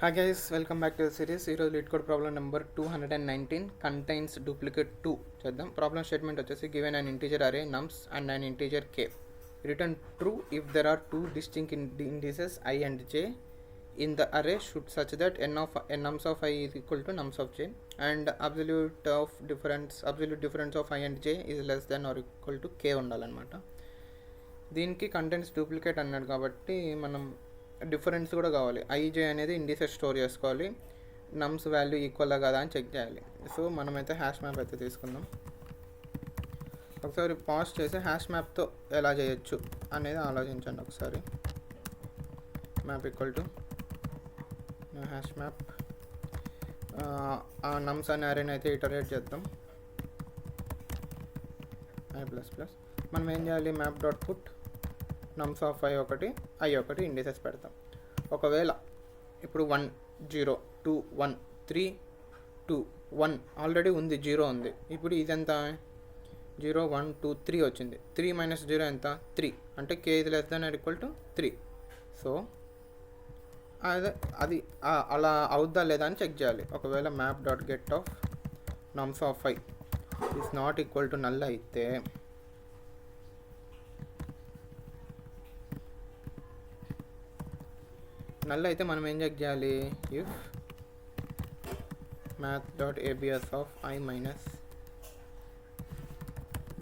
Hi guys, welcome back to the series. ఈరోజు LeetCode problem number 219 contains duplicate 2 చేద్దాం. Problem statement వచ్చేసి given an integer array nums and an integer k return true if there are two distinct indices I and j in the array should such that nums of I is equal to nums of j and absolute difference of I and j is less than or equal to k ఉండాలన్నమాట. దీనికి contents duplicate అన్నాడు కాబట్టి మనం difference కూడా కావాలి. IJ అనేది indices store చేసుకోవాలి, నమ్స్ value equal కదా అని చెక్ చేయాలి. సో మనమైతే హ్యాష్ మ్యాప్ అయితే తీసుకుందాం. ఒకసారి పాజ్ చేసి హ్యాష్ మ్యాప్తో ఎలా చేయొచ్చు అనేది ఆలోచించండి ఒకసారి. Map equal to hash map, ఆ నమ్స్ అనే అరేని అయితే ఇటరేట్ చేద్దాం. I++. మనం ఏం చేయాలి, map dot put నమ్స్ of I ఒకటి ఇండిసెస్ పెడతాం. ఒకవేళ ఇప్పుడు 1 0 2 1 3 2 1 ఆల్రెడీ ఉంది, 0 ఉంది. ఇప్పుడు ఇదెంత 0 1 2 3 వచ్చింది. 3 - 0 ఎంత 3, అంటే k is less than or equal to 3. So అది అలా అవుద్దా లేదా అని చెక్ చేయాలి. ఒకవేళ map dot get of nums of I is not equal to null అయితే మనం ఏం చెక్ చేయాలి, if math dot abs of I minus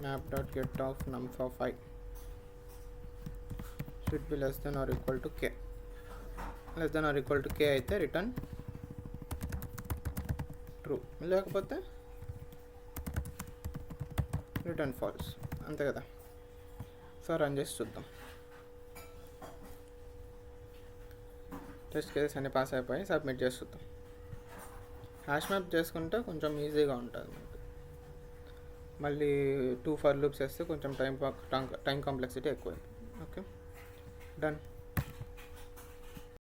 map dot get of nums of I should be less than or equal to k. Less than or equal to k అయితే return true, లేకపోతే return false, అంతే కదా. So run చేసి చూద్దాం. Test cases అన్ని pass అయిపోయి submit చేసి చూద్దాం. హ్యాష్ మ్యాప్ చేసుకుంటే కొంచెం ఈజీగా ఉంటుంది మనకి. మళ్ళీ 2 ఫర్ లూప్స్ వేస్తే కొంచెం టైం కాంప్లెక్సిటీ ఎక్కువ. Okay, done.